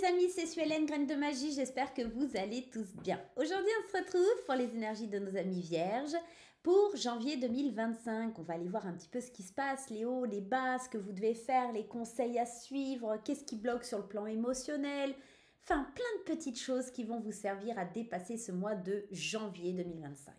amis, c'est Suelen, Graine de Magie, j'espère que vous allez tous bien. Aujourd'hui, on se retrouve pour les énergies de nos amis vierges pour janvier 2025. On va aller voir un petit peu ce qui se passe, les hauts, les bas, ce que vous devez faire, les conseils à suivre, qu'est-ce qui bloque sur le plan émotionnel. Enfin, plein de petites choses qui vont vous servir à dépasser ce mois de janvier 2025.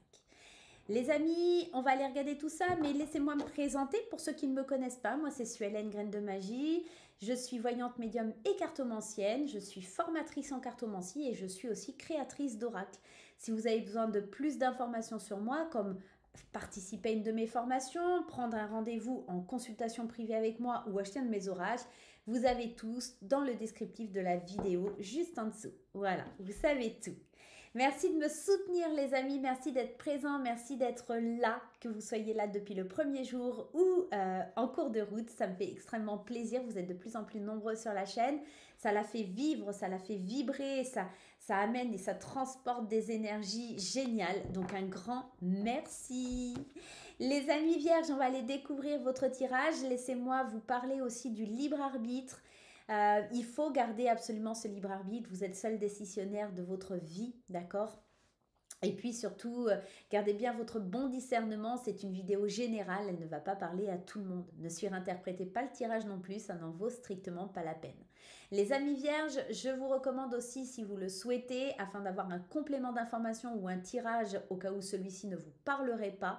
Les amis, on va aller regarder tout ça, mais laissez-moi me présenter pour ceux qui ne me connaissent pas. Moi, c'est Suelen, Graine de Magie. Je suis voyante médium et cartomancienne. Je suis formatrice en cartomancie et je suis aussi créatrice d'oracles. Si vous avez besoin de plus d'informations sur moi, comme participer à une de mes formations, prendre un rendez-vous en consultation privée avec moi ou acheter un de mes oracles, vous avez tous dans le descriptif de la vidéo juste en dessous. Voilà, vous savez tout. Merci de me soutenir les amis, merci d'être présents, merci d'être là, que vous soyez là depuis le premier jour ou en cours de route, ça me fait extrêmement plaisir, vous êtes de plus en plus nombreux sur la chaîne, ça la fait vivre, ça la fait vibrer, ça amène et ça transporte des énergies géniales, donc un grand merci. Les amis vierges, on va aller découvrir votre tirage, laissez-moi vous parler aussi du libre arbitre. Il faut garder absolument ce libre arbitre, vous êtes seul décisionnaire de votre vie, d'accord ? Et puis surtout, gardez bien votre bon discernement, c'est une vidéo générale, elle ne va pas parler à tout le monde. Ne surinterprétez pas le tirage non plus, ça n'en vaut strictement pas la peine. Les amis vierges, je vous recommande aussi, si vous le souhaitez, afin d'avoir un complément d'information ou un tirage au cas où celui-ci ne vous parlerait pas,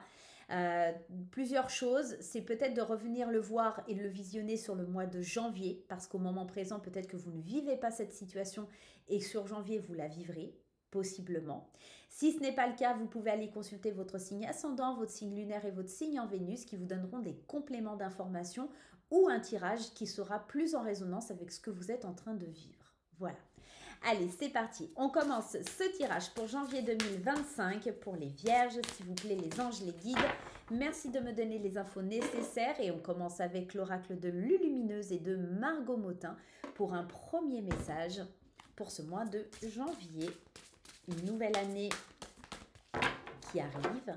plusieurs choses, c'est peut-être de revenir le voir et le visionner sur le mois de janvier, parce qu'au moment présent, peut-être que vous ne vivez pas cette situation et sur janvier, vous la vivrez, possiblement. Si ce n'est pas le cas, vous pouvez aller consulter votre signe ascendant, votre signe lunaire et votre signe en Vénus qui vous donneront des compléments d'information ou un tirage qui sera plus en résonance avec ce que vous êtes en train de vivre. Voilà. Allez, c'est parti. On commence ce tirage pour janvier 2025 pour les vierges. S'il vous plaît, les anges, les guides, merci de me donner les infos nécessaires. Et on commence avec l'oracle de Lulumineuse et de Margot Motin pour un premier message pour ce mois de janvier. Une nouvelle année qui arrive.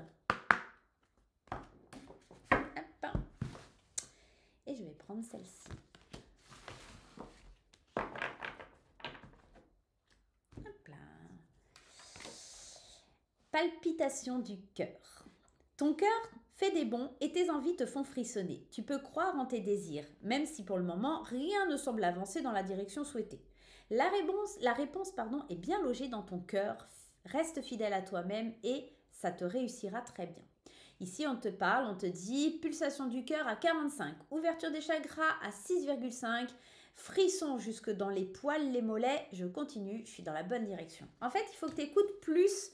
Hop. Et je vais prendre celle-ci. Palpitation du cœur. Ton cœur fait des bonds et tes envies te font frissonner. Tu peux croire en tes désirs, même si pour le moment, rien ne semble avancer dans la direction souhaitée. La réponse est bien logée dans ton cœur. Reste fidèle à toi-même et ça te réussira très bien. Ici, on te parle, on te dit pulsation du cœur à 45, ouverture des chakras à 6,5, frisson jusque dans les poils, les mollets. Je continue, je suis dans la bonne direction. En fait, il faut que tu écoutes plus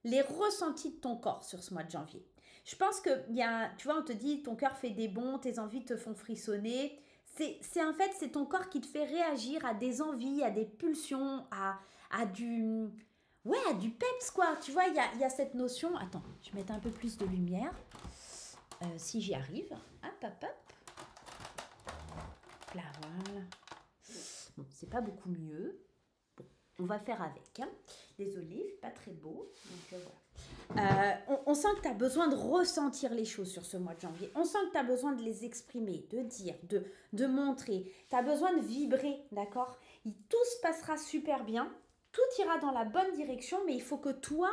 les ressentis de ton corps sur ce mois de janvier. Je pense que, tu vois, on te dit ton cœur fait des bonds, tes envies te font frissonner. C'est ton corps qui te fait réagir à des envies, à des pulsions, à du peps quoi. Tu vois, il y a cette notion. Attends, je vais mettre un peu plus de lumière. Si j'y arrive. Hop. Là, voilà. Bon, c'est pas beaucoup mieux. On va faire avec. Hein. Désolée, pas très beau. Donc, voilà. On sent que tu as besoin de ressentir les choses sur ce mois de janvier. On sent que tu as besoin de les exprimer, de dire, de montrer. Tu as besoin de vibrer, d'accord ? Tout se passera super bien. Tout ira dans la bonne direction, mais il faut que toi,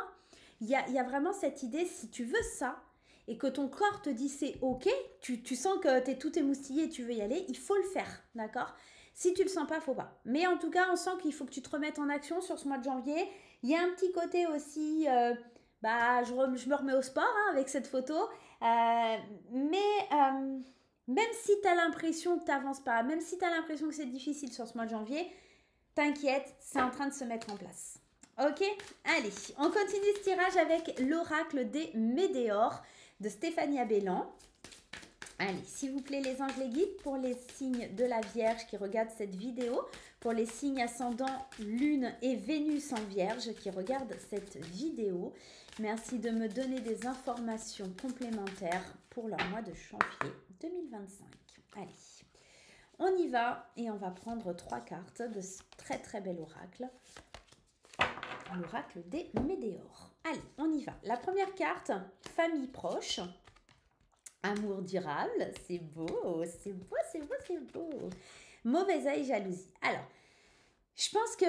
il y a vraiment cette idée, si tu veux ça, et que ton corps te dit c'est ok, tu sens que tu es tout émoustillé et tu veux y aller, il faut le faire, d'accord ? Si tu le sens pas, faut pas. Mais en tout cas, on sent qu'il faut que tu te remettes en action sur ce mois de janvier. Il y a un petit côté aussi, je me remets au sport avec cette photo. Même si tu as l'impression que tu n'avances pas, même si tu as l'impression que c'est difficile sur ce mois de janvier, t'inquiète, c'est en train de se mettre en place. Ok ? Allez, on continue ce tirage avec l'oracle des Médéores de Stéphanie Abellan. Allez, s'il vous plaît, les anges, les guides, pour les signes de la Vierge qui regardent cette vidéo, pour les signes ascendants Lune et Vénus en Vierge qui regardent cette vidéo, merci de me donner des informations complémentaires pour leur mois de janvier 2025. Allez, on y va et on va prendre 3 cartes de ce très très bel oracle. L'oracle des Médéores. Allez, on y va. La première carte, famille proche. Amour durable, c'est beau. Mauvais œil, jalousie. Alors, Je pense que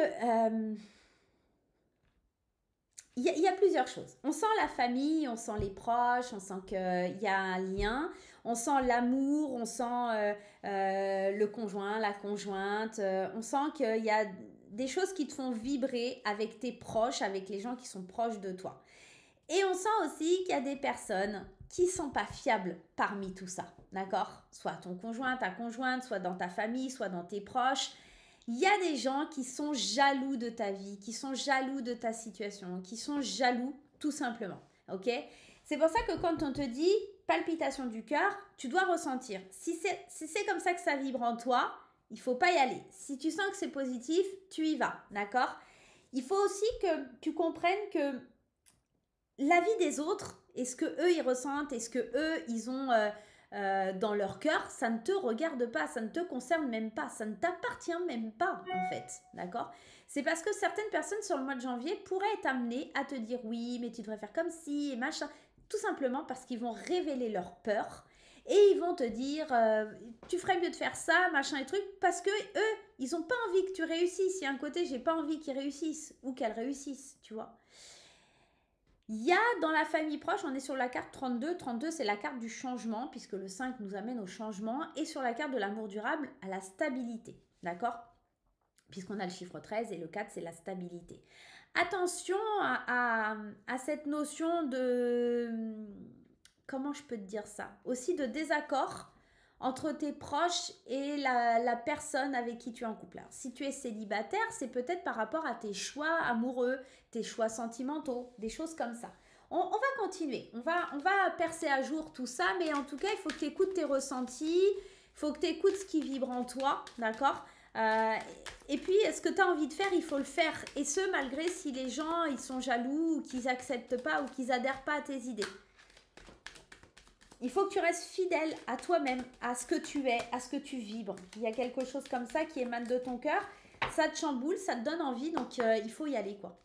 il y a plusieurs choses. On sent la famille, on sent les proches, on sent qu'il y a un lien, on sent l'amour, on sent le conjoint, la conjointe, on sent qu'il y a des choses qui te font vibrer avec tes proches, avec les gens qui sont proches de toi. Et on sent aussi qu'il y a des personnes qui sont pas fiables parmi tout ça, d'accord? Soit ton conjoint, ta conjointe, soit dans ta famille, soit dans tes proches. Il y a des gens qui sont jaloux de ta vie, qui sont jaloux de ta situation, qui sont jaloux tout simplement, ok? C'est pour ça que quand on te dit palpitation du cœur, tu dois ressentir. Si c'est comme ça que ça vibre en toi, il faut pas y aller. Si tu sens que c'est positif, tu y vas, d'accord? Il faut aussi que tu comprennes que la vie des autres et ce que eux ils ressentent et ce que eux ils ont dans leur cœur, ça ne te regarde pas, ça ne te concerne même pas, ça ne t'appartient même pas en fait, d'accord? C'est parce que certaines personnes sur le mois de janvier pourraient être amenées à te dire oui, mais tu devrais faire comme ci et machin, tout simplement parce qu'ils vont révéler leur peur et ils vont te dire tu ferais mieux de faire ça, machin et truc, parce que eux, ils n'ont pas envie que tu réussisses. Il y a un côté, j'ai pas envie qu'ils réussissent ou qu'elles réussissent, tu vois. Il y a dans la famille proche, on est sur la carte 32. 32, c'est la carte du changement, puisque le 5 nous amène au changement. Et sur la carte de l'amour durable, à la stabilité. D'accord? Puisqu'on a le chiffre 13 et le 4, c'est la stabilité. Attention à cette notion de... Comment je peux te dire ça? Aussi de désaccord entre tes proches et la personne avec qui tu es en couple. Alors, si tu es célibataire, c'est peut-être par rapport à tes choix amoureux, tes choix sentimentaux, des choses comme ça. On va continuer, on va percer à jour tout ça, mais en tout cas, il faut que tu écoutes tes ressentis, il faut que tu écoutes ce qui vibre en toi, d'accord? Et puis, ce que tu as envie de faire, il faut le faire. Et ce, malgré si les gens, ils sont jaloux, ou qu'ils n'acceptent pas, ou qu'ils adhèrent pas à tes idées. Il faut que tu restes fidèle à toi-même, à ce que tu es, à ce que tu vibres. Il y a quelque chose comme ça qui émane de ton cœur. Ça te chamboule, ça te donne envie, donc il faut y aller, quoi.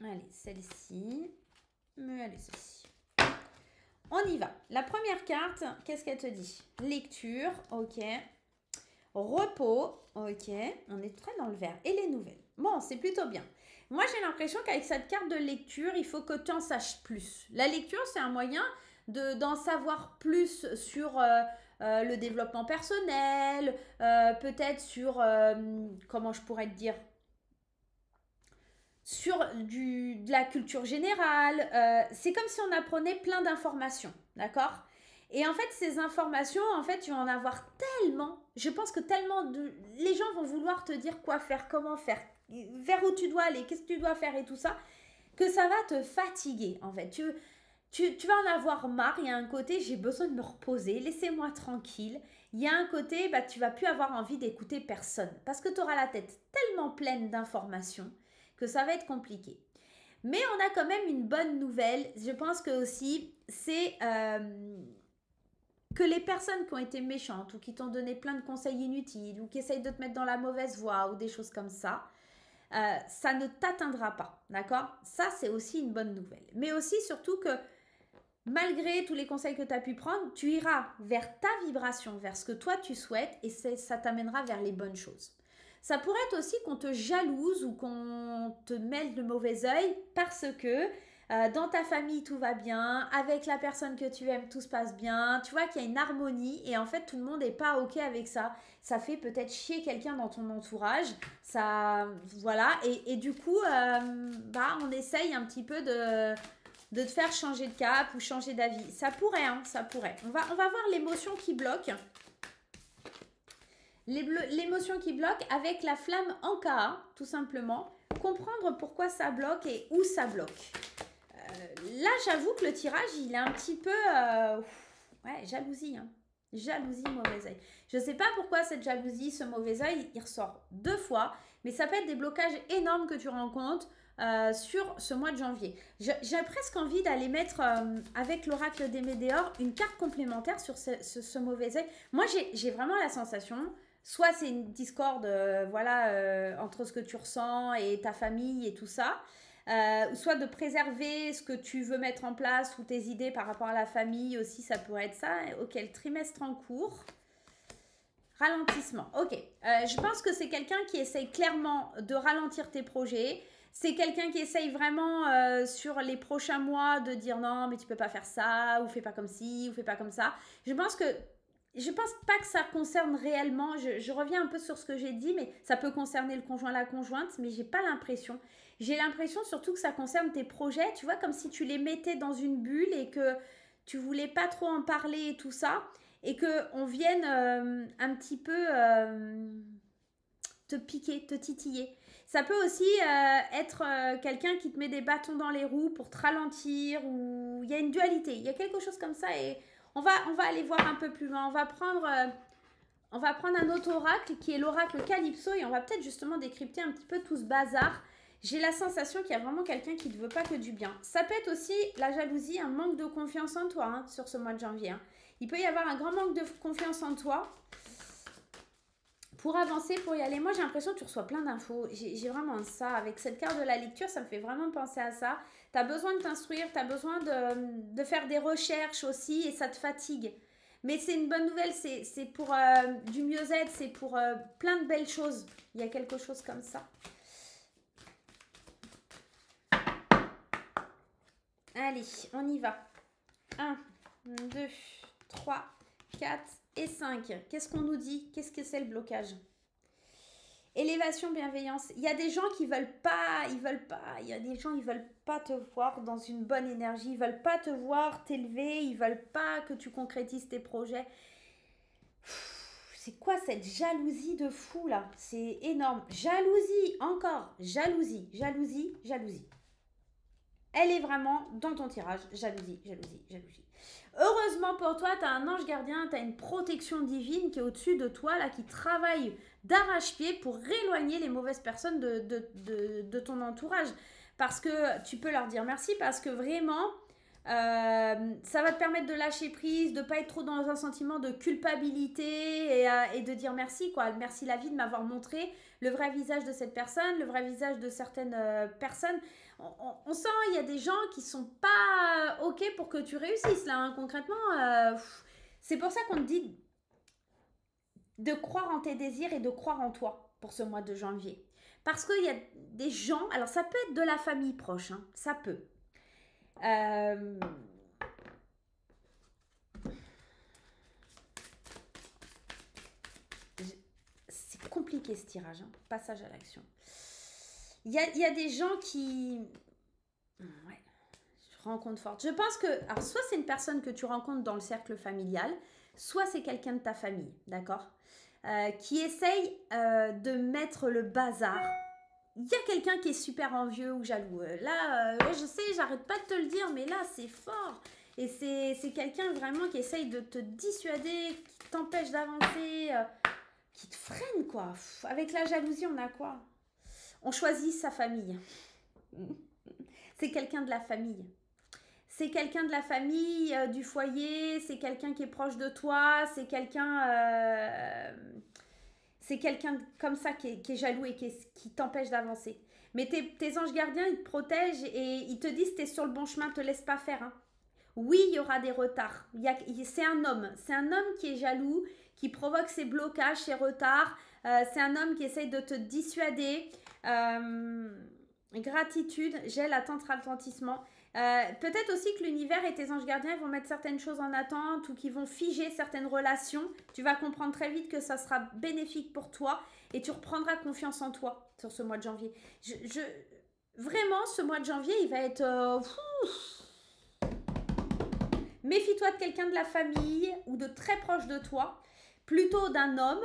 Allez, celle-ci. Allez, celle-ci. On y va. La première carte, qu'est-ce qu'elle te dit? Lecture, ok. Repos, ok. On est très dans le vert. Et les nouvelles. Bon, c'est plutôt bien. Moi, j'ai l'impression qu'avec cette carte de lecture, il faut que tu en saches plus. La lecture, c'est un moyen d'en savoir plus sur le développement personnel, peut-être sur, comment je pourrais te dire, sur de la culture générale. C'est comme si on apprenait plein d'informations, d'accord? Et en fait, ces informations, en fait, tu vas en avoir tellement. Je pense que tellement les gens vont vouloir te dire quoi faire, comment faire, vers où tu dois aller, qu'est-ce que tu dois faire et tout ça, que ça va te fatiguer, en fait. Tu vas en avoir marre. Il y a un côté, j'ai besoin de me reposer, laissez-moi tranquille. Il y a un côté, bah, tu vas plus avoir envie d'écouter personne parce que tu auras la tête tellement pleine d'informations que ça va être compliqué. Mais on a quand même une bonne nouvelle. Je pense que aussi, c'est que les personnes qui ont été méchantes ou qui t'ont donné plein de conseils inutiles ou qui essayent de te mettre dans la mauvaise voie ou des choses comme ça ne t'atteindra pas, d'accord? Ça, c'est aussi une bonne nouvelle. Mais aussi, surtout que malgré tous les conseils que tu as pu prendre, tu iras vers ta vibration, vers ce que toi tu souhaites et ça t'amènera vers les bonnes choses. Ça pourrait être aussi qu'on te jalouse ou qu'on te mêle de mauvais œil parce que dans ta famille tout va bien, avec la personne que tu aimes tout se passe bien, tu vois qu'il y a une harmonie et en fait tout le monde n'est pas ok avec ça. Ça fait peut-être chier quelqu'un dans ton entourage, ça, voilà, et du coup, bah, on essaye un petit peu de te faire changer de cap ou changer d'avis. Ça pourrait, hein, ça pourrait. On va voir l'émotion qui bloque. L'émotion qui bloque avec la flamme en KA, tout simplement. Comprendre pourquoi ça bloque et où ça bloque. Là, j'avoue que le tirage, il est un petit peu... ouais, jalousie. Hein. Jalousie, mauvais œil. Je ne sais pas pourquoi cette jalousie, ce mauvais œil, il ressort 2 fois. Mais ça peut être des blocages énormes que tu rencontres sur ce mois de janvier. J'ai presque envie d'aller mettre avec l'oracle des Médéors une carte complémentaire sur ce mauvais œil. Moi, j'ai vraiment la sensation... Soit c'est une discorde voilà, entre ce que tu ressens et ta famille et tout ça, soit de préserver ce que tu veux mettre en place ou tes idées par rapport à la famille aussi, ça pourrait être ça. Ok, le trimestre en cours. Ralentissement. Ok. Je pense que c'est quelqu'un qui essaye clairement de ralentir tes projets. C'est quelqu'un qui essaye vraiment sur les prochains mois de dire non, mais tu peux pas faire ça, ou fais pas comme ci, ou fais pas comme ça. Je pense pas que ça concerne réellement. Je reviens un peu sur ce que j'ai dit, mais ça peut concerner le conjoint, la conjointe, mais j'ai pas l'impression. J'ai l'impression surtout que ça concerne tes projets. Tu vois, comme si tu les mettais dans une bulle et que tu voulais pas trop en parler et tout ça, et que on vienne un petit peu te piquer, te titiller. Ça peut aussi être quelqu'un qui te met des bâtons dans les roues pour te ralentir, ou il y a une dualité, il y a quelque chose comme ça, et on va aller voir un peu plus loin. On va prendre un autre oracle qui est l'oracle Calypso, et on va peut-être justement décrypter un petit peu tout ce bazar. J'ai la sensation qu'il y a vraiment quelqu'un qui ne veut pas que du bien. Ça peut être aussi la jalousie, un manque de confiance en toi hein, sur ce mois de janvier. Hein. Il peut y avoir un grand manque de confiance en toi. Pour avancer, pour y aller, moi j'ai l'impression que tu reçois plein d'infos. J'ai vraiment ça. Avec cette carte de la lecture, ça me fait vraiment penser à ça. Tu as besoin de t'instruire, tu as besoin de faire des recherches aussi, et ça te fatigue. Mais c'est une bonne nouvelle, c'est pour du mieux-être, c'est pour plein de belles choses. Il y a quelque chose comme ça. Allez, on y va. 1, 2, 3, 4 et 5. Qu'est-ce qu'on nous dit? Qu'est-ce que c'est le blocage? Élévation, bienveillance. Il y a des gens qui veulent pas, il y a des gens qui veulent pas te voir dans une bonne énergie, ils veulent pas te voir t'élever, ils veulent pas que tu concrétises tes projets. C'est quoi cette jalousie de fou là? C'est énorme. Jalousie, encore. Jalousie, jalousie, jalousie. Elle est vraiment dans ton tirage. Jalousie, jalousie, jalousie. Heureusement pour toi, tu as un ange gardien, tu as une protection divine qui est au-dessus de toi, là, qui travaille d'arrache-pied pour éloigner les mauvaises personnes de ton entourage. Parce que tu peux leur dire merci, parce que vraiment, ça va te permettre de lâcher prise, de ne pas être trop dans un sentiment de culpabilité et de dire merci, quoi. Merci la vie de m'avoir montré le vrai visage de cette personne, le vrai visage de certaines personnes. On sent, il y a des gens qui sont pas OK pour que tu réussisses là, hein. Concrètement, c'est pour ça qu'on te dit de croire en tes désirs et de croire en toi pour ce mois de janvier. Parce qu'il y a des gens, alors ça peut être de la famille proche, hein, ça peut. C'est compliqué ce tirage, hein. Passage à l'action. Il y a des gens qui... Ouais, je rencontre forte. Je pense que... Alors, soit c'est une personne que tu rencontres dans le cercle familial, soit c'est quelqu'un de ta famille, d'accord, qui essaye de mettre le bazar. Il y a quelqu'un qui est super envieux ou jaloux. Là, je sais, j'arrête pas de te le dire, mais là, c'est fort. Et c'est quelqu'un vraiment qui essaye de te dissuader, qui t'empêche d'avancer, qui te freine, quoi. Avec la jalousie, on a quoi? On choisit sa famille. C'est quelqu'un de la famille. C'est quelqu'un de la famille, du foyer, c'est quelqu'un qui est proche de toi, c'est quelqu'un comme ça qui est jaloux et qui t'empêche d'avancer. Mais tes anges gardiens, ils te protègent et ils te disent t'es sur le bon chemin, te laisse pas faire. Hein. Oui, il y aura des retards. C'est un homme qui est jaloux, qui provoque ces blocages, ces retards. C'est un homme qui essaye de te dissuader. Gratitude, gel, attente, ralentissement. Peut-être aussi que l'univers et tes anges gardiens vont mettre certaines choses en attente ou qu'ils vont figer certaines relations. Tu vas comprendre très vite que ça sera bénéfique pour toi et tu reprendras confiance en toi sur ce mois de janvier. Vraiment, ce mois de janvier, il va être... Méfie-toi de quelqu'un de la famille ou de très proche de toi, plutôt d'un homme.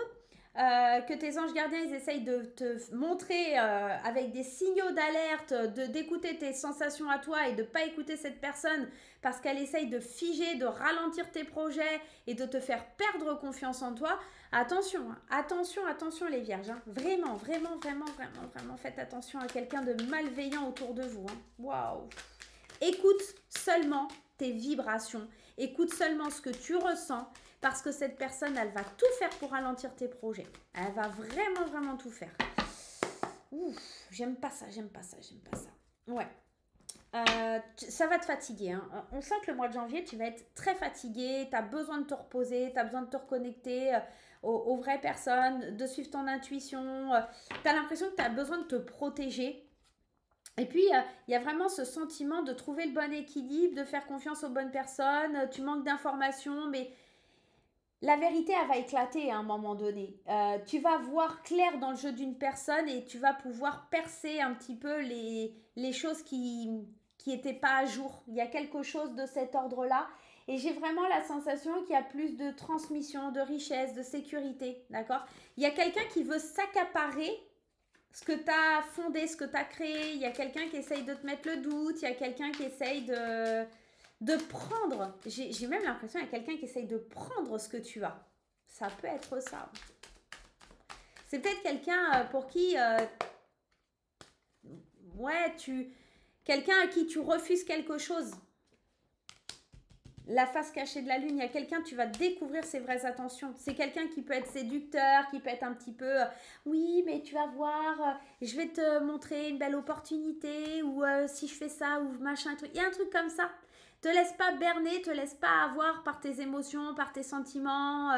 Que tes anges gardiens ils essayent de te montrer avec des signaux d'alerte, d'écouter tes sensations à toi et de ne pas écouter cette personne parce qu'elle essaye de figer, de ralentir tes projets et de te faire perdre confiance en toi. Attention, hein, attention les vierges. Hein. Vraiment, faites attention à quelqu'un de malveillant autour de vous. Hein. Waouh! Écoute seulement tes vibrations, écoute seulement ce que tu ressens. Parce que cette personne, elle va tout faire pour ralentir tes projets. Elle va vraiment tout faire. Ouf, j'aime pas ça. Ouais. Ça va te fatiguer, hein. On sent que le mois de janvier, tu vas être très fatigué, tu as besoin de te reposer, tu as besoin de te reconnecter aux vraies personnes, de suivre ton intuition. Tu as l'impression que tu as besoin de te protéger. Et puis, il y a vraiment ce sentiment de trouver le bon équilibre, de faire confiance aux bonnes personnes. Tu manques d'informations, mais la vérité, elle va éclater à un moment donné. Tu vas voir clair dans le jeu d'une personne et tu vas pouvoir percer un petit peu les choses qui étaient pas à jour. Il y a quelque chose de cet ordre-là. Et j'ai vraiment la sensation qu'il y a plus de transmission, de richesse, de sécurité. D'accord? Il y a quelqu'un qui veut s'accaparer ce que tu as fondé, ce que tu as créé. Il y a quelqu'un qui essaye de te mettre le doute. Il y a quelqu'un qui essaye de prendre. J'ai même l'impression qu'il y a quelqu'un qui essaye de prendre ce que tu as. Ça peut être ça. C'est peut-être quelqu'un pour qui... ouais, quelqu'un à qui tu refuses quelque chose. La face cachée de la lune, il y a quelqu'un, tu vas découvrir ses vraies intentions. C'est quelqu'un qui peut être séducteur, qui peut être un petit peu, oui, mais tu vas voir, je vais te montrer une belle opportunité, ou si je fais ça, ou machin, truc. Il y a un truc comme ça. Te laisse pas berner, te laisse pas avoir par tes émotions, par tes sentiments.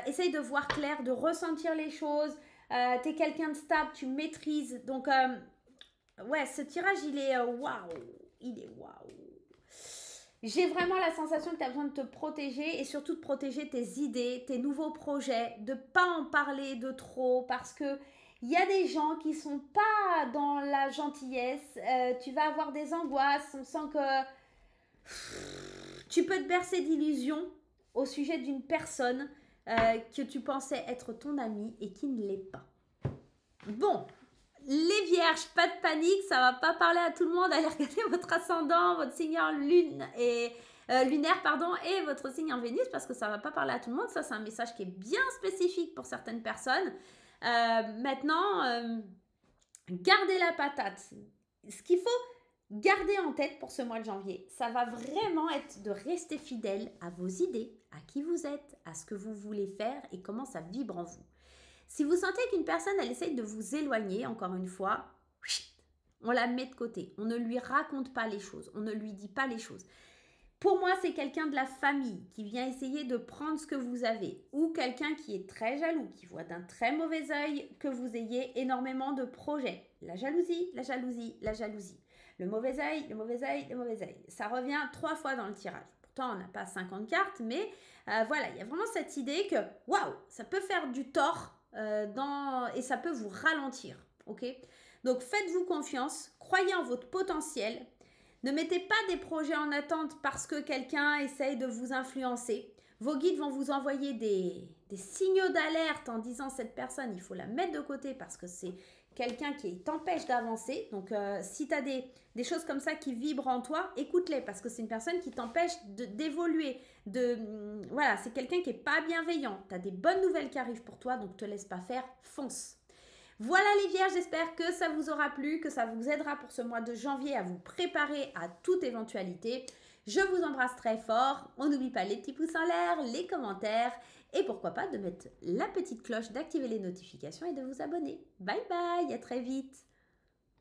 Essaye de voir clair, de ressentir les choses. Tu es quelqu'un de stable, tu maîtrises. Donc, ouais, ce tirage, il est waouh. Il est waouh. J'ai vraiment la sensation que tu as besoin de te protéger et surtout de protéger tes idées, tes nouveaux projets, de pas en parler de trop parce que il y a des gens qui sont pas dans la gentillesse. Tu vas avoir des angoisses. On sent que tu peux te bercer d'illusions au sujet d'une personne que tu pensais être ton ami et qui ne l'est pas. Bon, les vierges, pas de panique, ça va pas parler à tout le monde. Allez regarder votre ascendant, votre signe lune et lunaire pardon, et votre signe en Vénus parce que ça va pas parler à tout le monde. Ça, c'est un message qui est bien spécifique pour certaines personnes. Maintenant, gardez la patate. Ce qu'il faut garder en tête pour ce mois de janvier, ça va vraiment être de rester fidèle à vos idées, à qui vous êtes, à ce que vous voulez faire et comment ça vibre en vous. Si vous sentez qu'une personne, elle essaye de vous éloigner, encore une fois, on la met de côté. On ne lui raconte pas les choses. On ne lui dit pas les choses. Pour moi, c'est quelqu'un de la famille qui vient essayer de prendre ce que vous avez. Ou quelqu'un qui est très jaloux, qui voit d'un très mauvais œil que vous ayez énormément de projets. La jalousie, la jalousie, la jalousie. Le mauvais œil, le mauvais œil, le mauvais œil. Ça revient 3 fois dans le tirage. Pourtant, on n'a pas 50 cartes, mais voilà, il y a vraiment cette idée que, waouh, ça peut faire du tort et ça peut vous ralentir, ok? Donc faites-vous confiance, croyez en votre potentiel, ne mettez pas des projets en attente parce que quelqu'un essaye de vous influencer. Vos guides vont vous envoyer des signaux d'alerte en disant cette personne, il faut la mettre de côté parce que c'est quelqu'un qui t'empêche d'avancer. Donc si tu as des choses comme ça qui vibrent en toi, écoute-les parce que c'est une personne qui t'empêche d'évoluer. Voilà, c'est quelqu'un qui n'est pas bienveillant. Tu as des bonnes nouvelles qui arrivent pour toi, donc ne te laisse pas faire, fonce. Voilà les vierges, j'espère que ça vous aura plu, que ça vous aidera pour ce mois de janvier à vous préparer à toute éventualité. Je vous embrasse très fort. On n'oublie pas les petits pouces en l'air, les commentaires et pourquoi pas de mettre la petite cloche, d'activer les notifications et de vous abonner. Bye bye, à très vite.